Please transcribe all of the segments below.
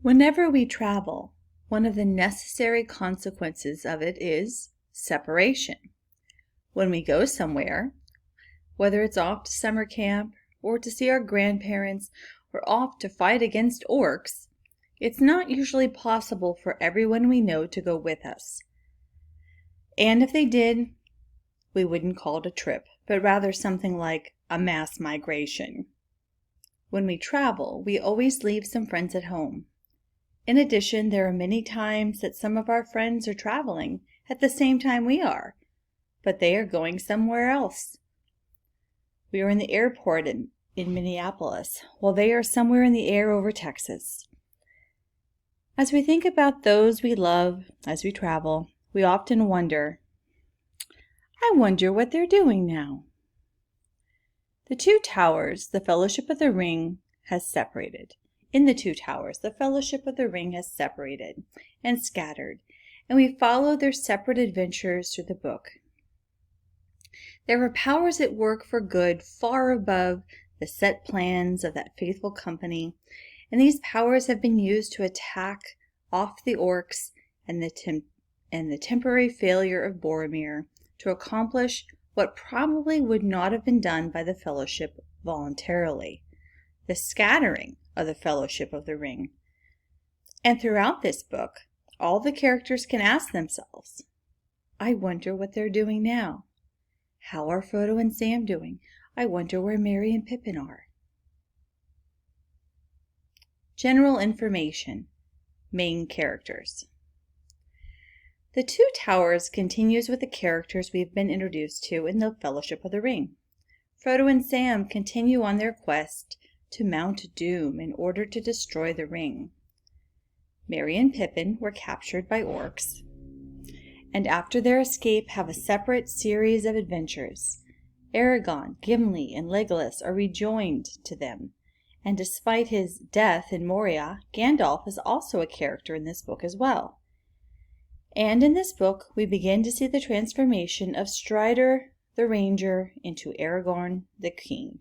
Whenever we travel, one of the necessary consequences of it is separation. When we go somewhere, whether it's off to summer camp or to see our grandparents or off to fight against orcs, it's not usually possible for everyone we know to go with us. And if they did, we wouldn't call it a trip, but rather something like a mass migration. When we travel, we always leave some friends at home. In addition, there are many times that some of our friends are traveling at the same time we are, but they are going somewhere else. We are in the airport in Minneapolis, while they are somewhere in the air over Texas. As we think about those we love as we travel, we often wonder, I wonder what they're doing now. The two towers, the Fellowship of the Ring, has separated. In the two towers, the Fellowship of the Ring has separated and scattered, and we follow their separate adventures through the book. There are powers at work for good far above the set plans of that faithful company, and these powers have been used to attack off the orcs and the temporary failure of Boromir to accomplish what probably would not have been done by the Fellowship voluntarily, the scattering of the Fellowship of the Ring. And throughout this book, all the characters can ask themselves, I wonder what they're doing now. How are Frodo and Sam doing? I wonder where Merry and Pippin are. General information. Main characters. The Two Towers continues with the characters we've been introduced to in the Fellowship of the Ring. Frodo and Sam continue on their quest to Mount Doom in order to destroy the ring. Merry and Pippin were captured by orcs, and after their escape have a separate series of adventures. Aragorn, Gimli, and Legolas are rejoined to them, and despite his death in Moria, Gandalf is also a character in this book as well. And in this book, we begin to see the transformation of Strider the Ranger into Aragorn the King.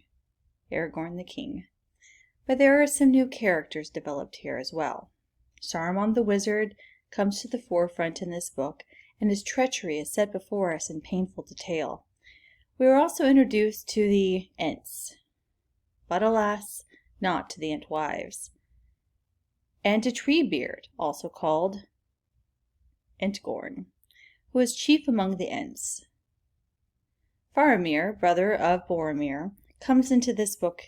But there are some new characters developed here as well. Saruman the Wizard comes to the forefront in this book, and his treachery is set before us in painful detail. We are also introduced to the Ents, but alas, not to the Entwives, and to Treebeard, also called Entgorn, who is chief among the Ents. Faramir, brother of Boromir, comes into this book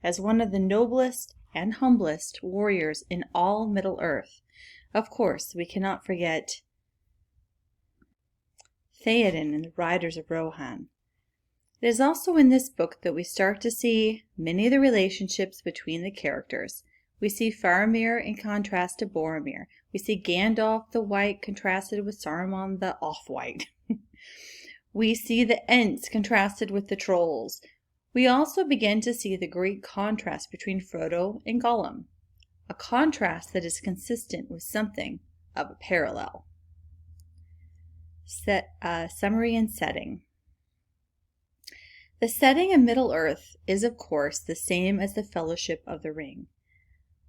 as one of the noblest and humblest warriors in all Middle-earth. Of course, we cannot forget Theoden and the Riders of Rohan. It is also in this book that we start to see many of the relationships between the characters. We see Faramir in contrast to Boromir. We see Gandalf the White contrasted with Saruman the Off-White. We see the Ents contrasted with the Trolls. We also begin to see the great contrast between Frodo and Gollum, a contrast that is consistent with something of a parallel. Summary and setting. The setting of Middle-earth is, of course, the same as the Fellowship of the Ring.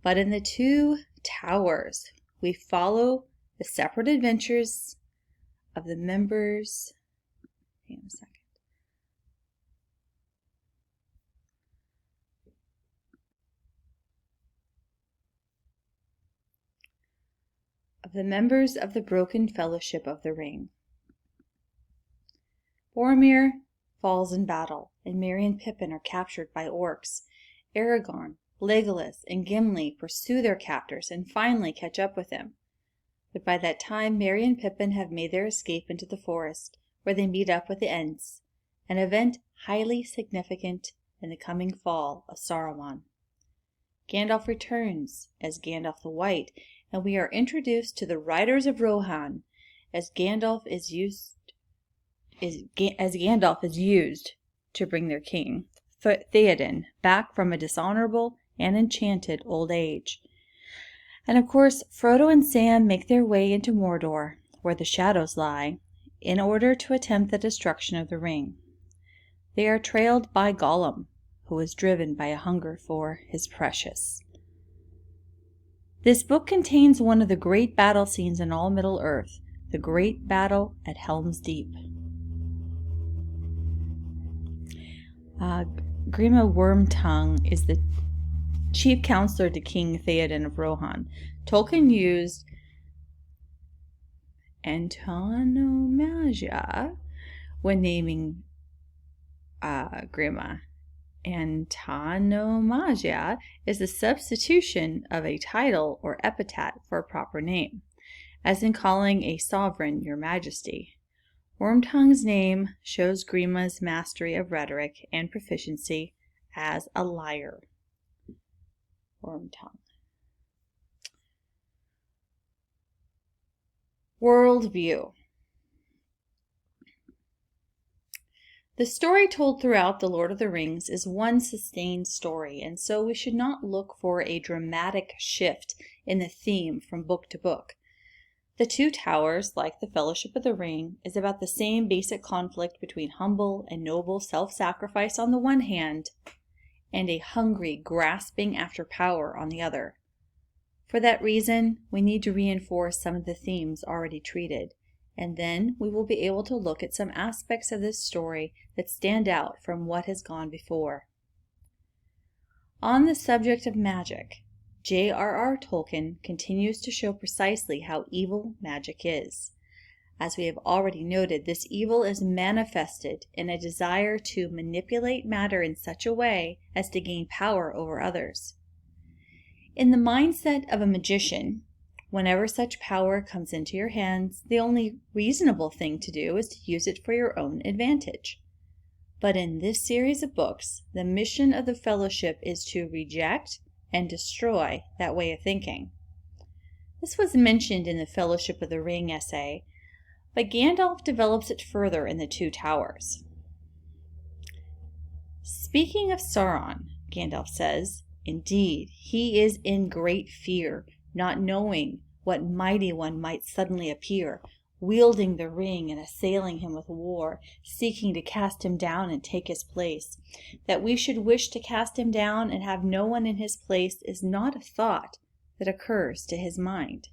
But in the Two Towers, we follow the separate adventures of the members. Hang on a second. Of the members of the broken Fellowship of the Ring. Boromir falls in battle, and Merry and Pippin are captured by orcs. Aragorn, Legolas, and Gimli pursue their captors and finally catch up with them. But by that time, Merry and Pippin have made their escape into the forest, where they meet up with the Ents, an event highly significant in the coming fall of Saruman. Gandalf returns as Gandalf the White, and we are introduced to the Riders of Rohan as Gandalf is used to bring their king, Theoden, back from a dishonorable and enchanted old age. And of course, Frodo and Sam make their way into Mordor, where the shadows lie, in order to attempt the destruction of the ring. They are trailed by Gollum, who is driven by a hunger for his precious. This book contains one of the great battle scenes in all Middle-earth, the great battle at Helm's Deep. Grima Wormtongue is the chief counselor to King Theoden of Rohan. Tolkien used antonomasia when naming Grima. Antonomasia is the substitution of a title or epithet for a proper name, as in calling a sovereign your majesty. Wormtongue's name shows Grima's mastery of rhetoric and proficiency as a liar. Wormtongue. Worldview. The story told throughout The Lord of the Rings is one sustained story, and so we should not look for a dramatic shift in the theme from book to book. The Two Towers, like the Fellowship of the Ring, is about the same basic conflict between humble and noble self-sacrifice on the one hand, and a hungry grasping after power on the other. For that reason, we need to reinforce some of the themes already treated, and then we will be able to look at some aspects of this story that stand out from what has gone before. On the subject of magic, J.R.R. Tolkien continues to show precisely how evil magic is. As we have already noted, this evil is manifested in a desire to manipulate matter in such a way as to gain power over others. In the mindset of a magician, whenever such power comes into your hands, the only reasonable thing to do is to use it for your own advantage. But in this series of books, the mission of the Fellowship is to reject and destroy that way of thinking. This was mentioned in the Fellowship of the Ring essay, but Gandalf develops it further in the Two Towers. Speaking of Sauron, Gandalf says, "Indeed, he is in great fear, not knowing what mighty one might suddenly appear, wielding the ring and assailing him with war, seeking to cast him down and take his place. That we should wish to cast him down and have no one in his place is not a thought that occurs to his mind.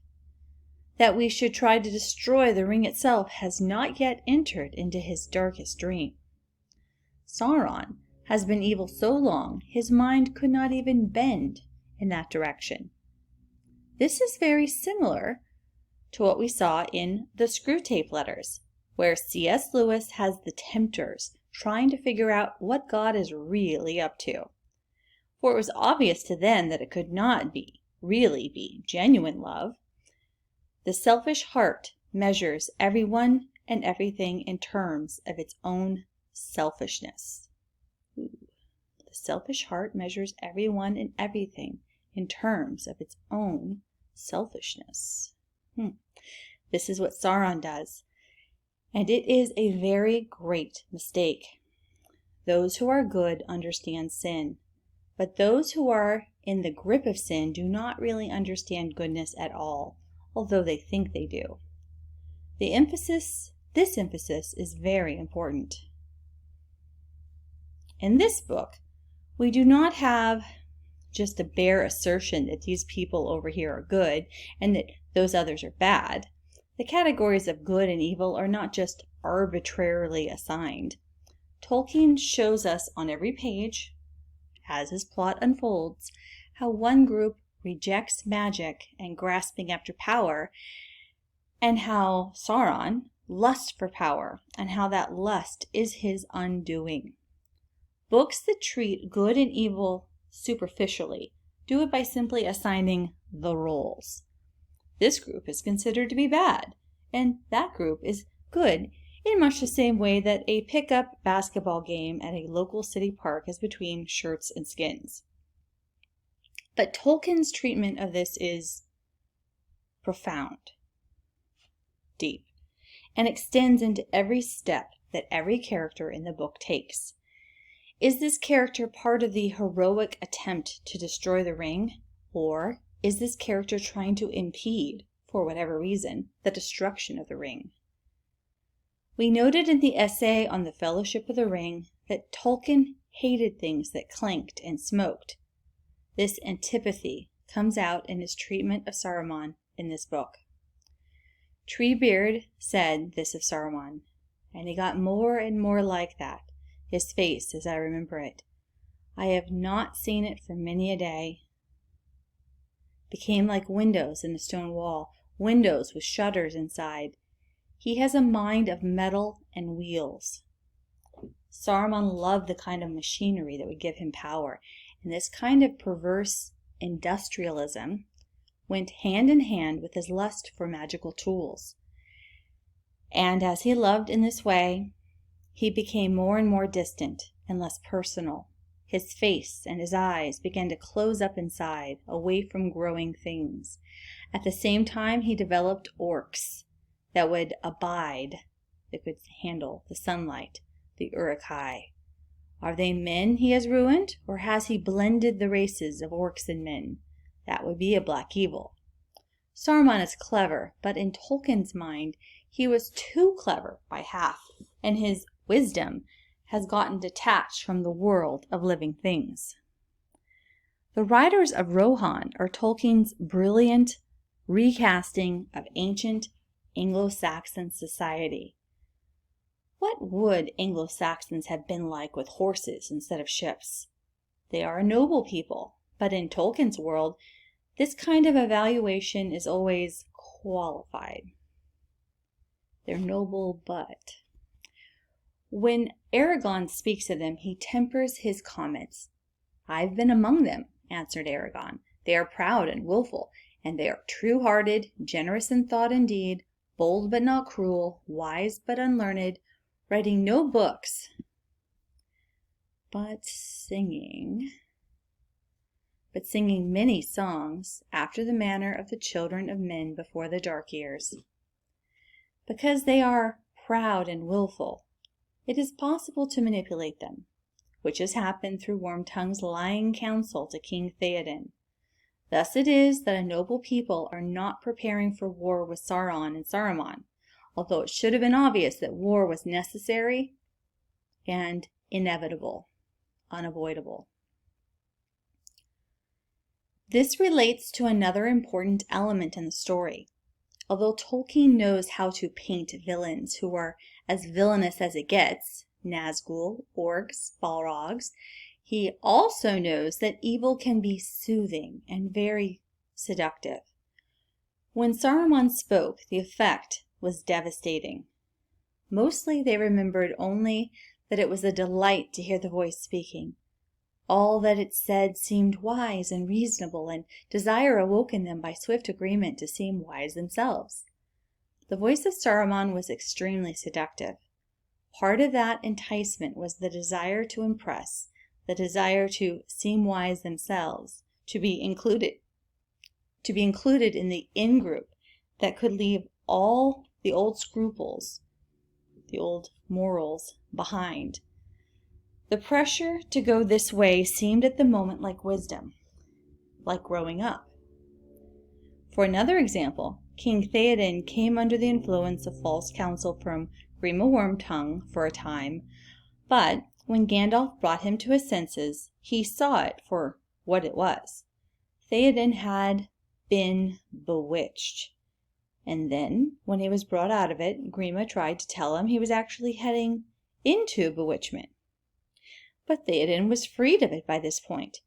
That we should try to destroy the ring itself has not yet entered into his darkest dream. Sauron has been evil so long his mind could not even bend in that direction." This is very similar to what we saw in the Screwtape Letters, where C.S. Lewis has the tempters trying to figure out what God is really up to. For it was obvious to them that it could not really be genuine love. The selfish heart measures everyone and everything in terms of its own selfishness. The selfish heart measures everyone and everything in terms of its own selfishness. This is what Sauron does, and it is a very great mistake. Those who are good understand sin, but those who are in the grip of sin do not really understand goodness at all, although they think they do. This emphasis is very important. In this book, we do not have just a bare assertion that these people over here are good and that those others are bad. The categories of good and evil are not just arbitrarily assigned. Tolkien shows us on every page, as his plot unfolds, how one group rejects magic and grasping after power, and how Sauron lusts for power, and how that lust is his undoing. Books that treat good and evil superficially do it by simply assigning the roles. This group is considered to be bad, and that group is good, in much the same way that a pickup basketball game at a local city park is between shirts and skins. But Tolkien's treatment of this is profound, deep, and extends into every step that every character in the book takes. Is this character part of the heroic attempt to destroy the ring, or is this character trying to impede, for whatever reason, the destruction of the ring? We noted in the essay on the Fellowship of the Ring that Tolkien hated things that clanked and smoked. This antipathy comes out in his treatment of Saruman in this book. Treebeard said this of Saruman, and he got more and more like that, his face as I remember it. I have not seen it for many a day. Became like windows in a stone wall, windows with shutters inside. He has a mind of metal and wheels. Saruman loved the kind of machinery that would give him power, and this kind of perverse industrialism went hand in hand with his lust for magical tools. And as he loved in this way, he became more and more distant and less personal. His face and his eyes began to close up inside, away from growing things. At the same time, he developed orcs that would abide, that could handle the sunlight, the Uruk-hai. Are they men he has ruined, or has he blended the races of orcs and men? That would be a black evil. Saruman is clever, but in Tolkien's mind, he was too clever by half, and his wisdom has gotten detached from the world of living things. The Riders of Rohan are Tolkien's brilliant recasting of ancient Anglo-Saxon society. What would Anglo-Saxons have been like with horses instead of ships? They are a noble people, but in Tolkien's world, this kind of evaluation is always qualified. They're noble, but... When Aragorn speaks of them, he tempers his comments. "I've been among them," answered Aragorn. "They are proud and willful, and they are true-hearted, generous in thought and deed, bold but not cruel, wise but unlearned, writing no books, but singing many songs after the manner of the children of men before the dark years." Because they are proud and willful, it is possible to manipulate them, which has happened through Wormtongue's lying counsel to King Theoden. Thus it is that a noble people are not preparing for war with Sauron and Saruman, although it should have been obvious that war was necessary and inevitable, unavoidable. This relates to another important element in the story. Although Tolkien knows how to paint villains who are as villainous as it gets, Nazgul, orcs, Balrogs, he also knows that evil can be soothing and very seductive. When Saruman spoke, the effect was devastating. Mostly they remembered only that it was a delight to hear the voice speaking. All that it said seemed wise and reasonable, and desire awoke in them by swift agreement to seem wise themselves. The voice of Saruman was extremely seductive. Part of that enticement was the desire to impress, the desire to seem wise themselves, to be included in the in-group that could leave all the old scruples, the old morals behind. The pressure to go this way seemed at the moment like wisdom, like growing up. For another example, King Theoden came under the influence of false counsel from Grima Wormtongue for a time, but when Gandalf brought him to his senses, he saw it for what it was. Theoden had been bewitched. And then, when he was brought out of it, Grima tried to tell him he was actually heading into bewitchment. But Theoden was freed of it by this point.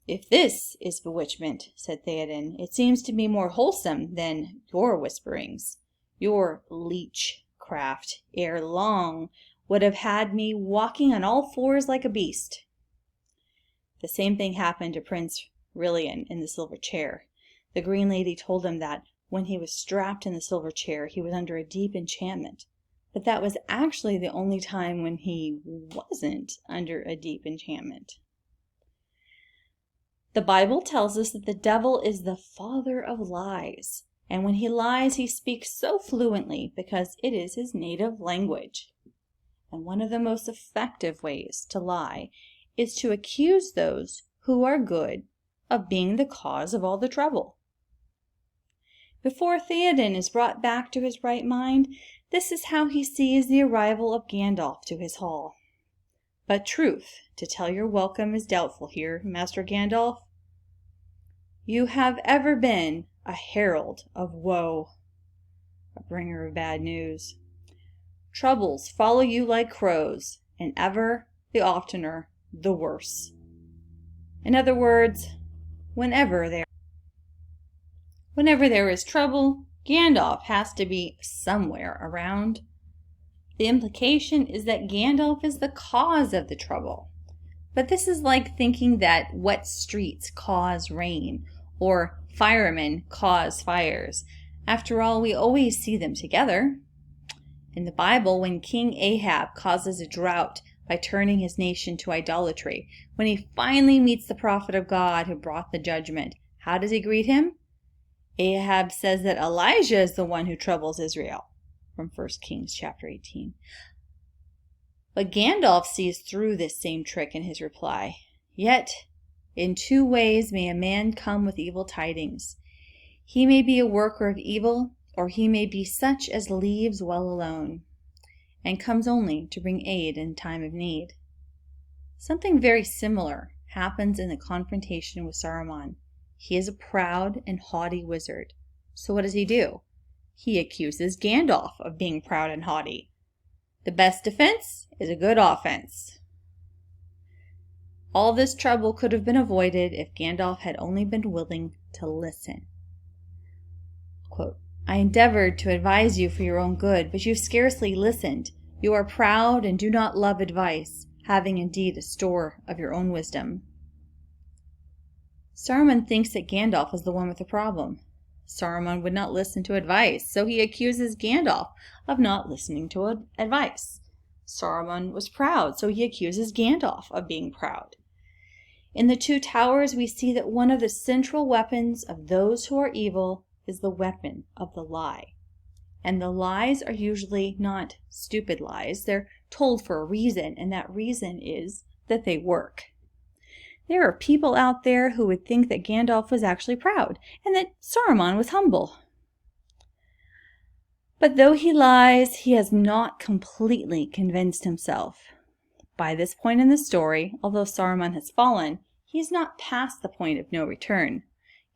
"If this is bewitchment," said Theoden, "it seems to me more wholesome than your whisperings. Your leech-craft, ere long, would have had me walking on all fours like a beast." The same thing happened to Prince Rilian in the silver chair. The Green Lady told him that when he was strapped in the silver chair, he was under a deep enchantment. But that was actually the only time when he wasn't under a deep enchantment. The Bible tells us that the devil is the father of lies, and when he lies, he speaks so fluently because it is his native language. And one of the most effective ways to lie is to accuse those who are good of being the cause of all the trouble. Before Theoden is brought back to his right mind, this is how he sees the arrival of Gandalf to his hall. "But truth, to tell your welcome is doubtful here, Master Gandalf." You have ever been a herald of woe, a bringer of bad news. Troubles follow you like crows, and ever the oftener the worse. In other words, whenever there is trouble, Gandalf has to be somewhere around. The implication is that Gandalf is the cause of the trouble. But this is like thinking that wet streets cause rain, or firemen cause fires. After all, we always see them together. In the Bible, when King Ahab causes a drought by turning his nation to idolatry, when he finally meets the prophet of God who brought the judgment, how does he greet him? Ahab says that Elijah is the one who troubles Israel, from 1 Kings chapter 18. But Gandalf sees through this same trick in his reply. Yet, in two ways may a man come with evil tidings. He may be a worker of evil, or he may be such as leaves well alone, and comes only to bring aid in time of need. Something very similar happens in the confrontation with Saruman. He is a proud and haughty wizard. So what does he do? He accuses Gandalf of being proud and haughty. The best defense is a good offense. All this trouble could have been avoided if Gandalf had only been willing to listen. Quote, I endeavored to advise you for your own good, but you scarcely listened. You are proud and do not love advice, having indeed a store of your own wisdom. Saruman thinks that Gandalf is the one with the problem. Saruman would not listen to advice, so he accuses Gandalf of not listening to advice. Saruman was proud, so he accuses Gandalf of being proud. In the Two Towers, we see that one of the central weapons of those who are evil is the weapon of the lie. And the lies are usually not stupid lies. They're told for a reason, and that reason is that they work. There are people out there who would think that Gandalf was actually proud, and that Saruman was humble. But though he lies, he has not completely convinced himself. By this point in the story, although Saruman has fallen, he is not past the point of no return.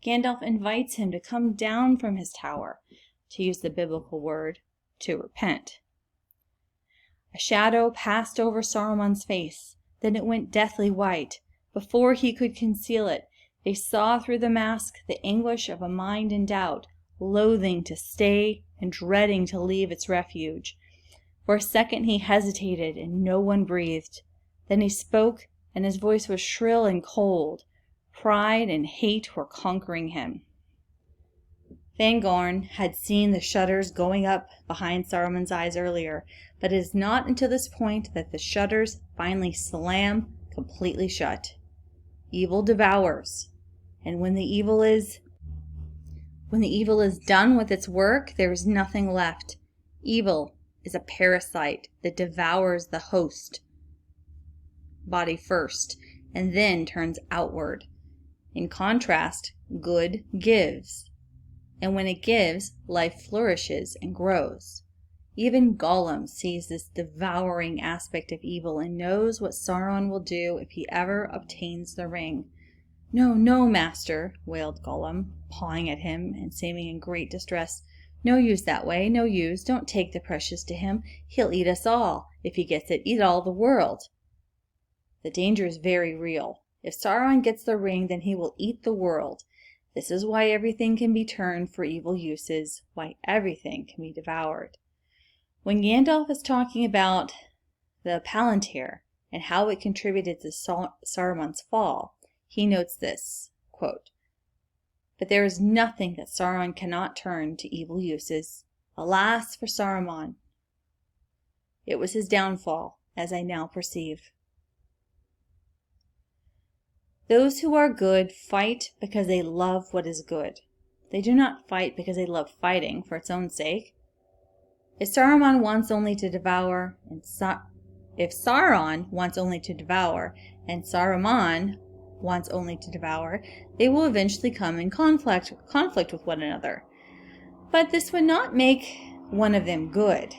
Gandalf invites him to come down from his tower, to use the biblical word, to repent. A shadow passed over Saruman's face, then it went deathly white. Before he could conceal it, they saw through the mask the anguish of a mind in doubt, loathing to stay and dreading to leave its refuge. For a second he hesitated, and no one breathed. Then he spoke, and his voice was shrill and cold. Pride and hate were conquering him. Fangorn had seen the shutters going up behind Saruman's eyes earlier, but it is not until this point that the shutters finally slam completely shut. Evil devours, and when the evil is done with its work, there is nothing left. Evil is a parasite that devours the host body first, and then turns outward. In contrast, good gives, and when it gives, life flourishes and grows. Even Gollum sees this devouring aspect of evil and knows what Sauron will do if he ever obtains the ring. No, no, master, wailed Gollum, pawing at him and seeming in great distress. No use that way, no use. Don't take the precious to him. He'll eat us all. If he gets it, eat all the world. The danger is very real. If Sauron gets the ring, then he will eat the world. This is why everything can be turned for evil uses, why everything can be devoured. When Gandalf is talking about the Palantir and how it contributed to Saruman's fall, he notes this, quote, But there is nothing that Sauron cannot turn to evil uses. Alas for Saruman! It was his downfall, as I now perceive. Those who are good fight because they love what is good. They do not fight because they love fighting for its own sake. If Sauron wants only to devour, and Saruman wants only to devour, they will eventually come in conflict with one another. But this would not make one of them good.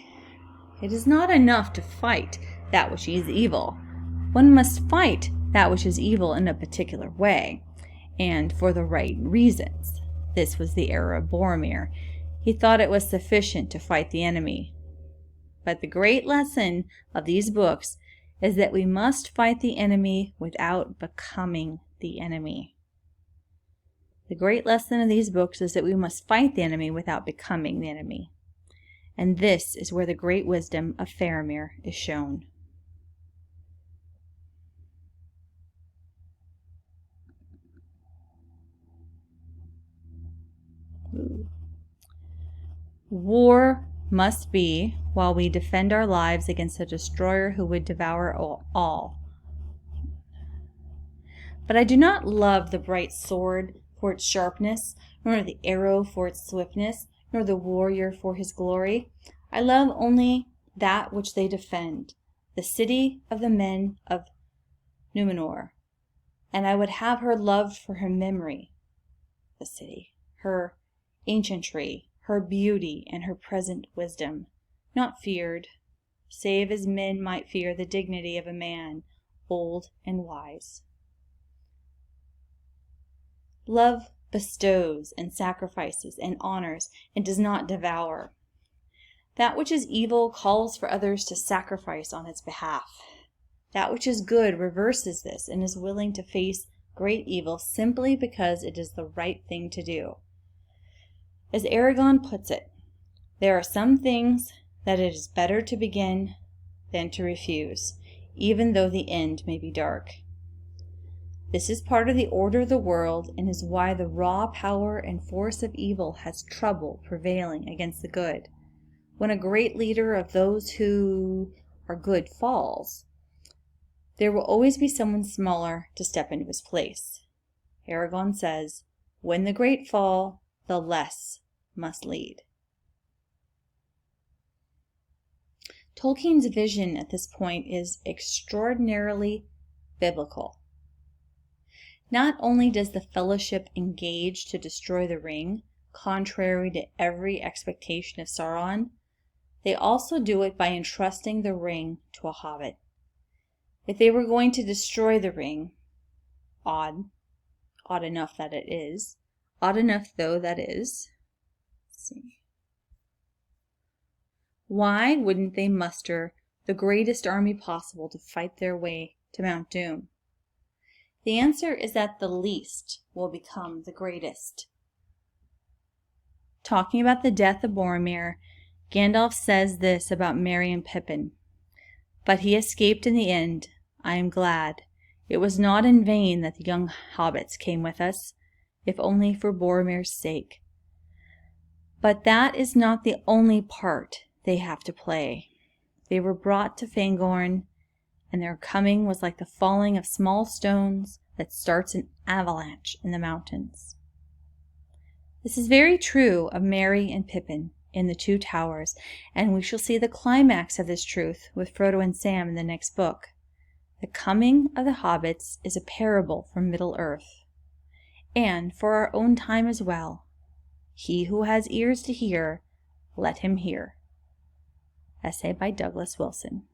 It is not enough to fight that which is evil. One must fight that which is evil in a particular way. and for the right reasons. This was the era of Boromir. He thought it was sufficient to fight the enemy. But the great lesson of these books is that we must fight the enemy without becoming the enemy. The great lesson of these books is that we must fight the enemy without becoming the enemy. And this is where the great wisdom of Faramir is shown. War must be while we defend our lives against a destroyer who would devour all. But I do not love the bright sword for its sharpness, nor the arrow for its swiftness, nor the warrior for his glory. I love only that which they defend, the city of the men of Numenor. And I would have her loved for her memory, the city, her ancientry, her beauty, and her present wisdom, not feared, save as men might fear the dignity of a man, old and wise. Love bestows and sacrifices and honors and does not devour. That which is evil calls for others to sacrifice on its behalf. That which is good reverses this and is willing to face great evil simply because it is the right thing to do. As Aragorn puts it, there are some things that it is better to begin than to refuse, even though the end may be dark. This is part of the order of the world and is why the raw power and force of evil has trouble prevailing against the good. When a great leader of those who are good falls, there will always be someone smaller to step into his place. Aragorn says, "When the great fall, the less must lead." Tolkien's vision at this point is extraordinarily biblical. Not only does the Fellowship engage to destroy the ring, contrary to every expectation of Sauron, they also do it by entrusting the ring to a hobbit. If they were going to destroy the ring, odd enough though that is, let's see. Why wouldn't they muster the greatest army possible to fight their way to Mount Doom? The answer is that the least will become the greatest. Talking about the death of Boromir, Gandalf says this about Merry and Pippin. "But he escaped in the end. I am glad. It was not in vain that the young hobbits came with us, if only for Boromir's sake. But that is not the only part they have to play. They were brought to Fangorn, and their coming was like the falling of small stones that starts an avalanche in the mountains." This is very true of Merry and Pippin in the Two Towers, and we shall see the climax of this truth with Frodo and Sam in the next book. The coming of the hobbits is a parable from Middle-earth, and for our own time as well. He who has ears to hear, let him hear. Essay by Douglas Wilson.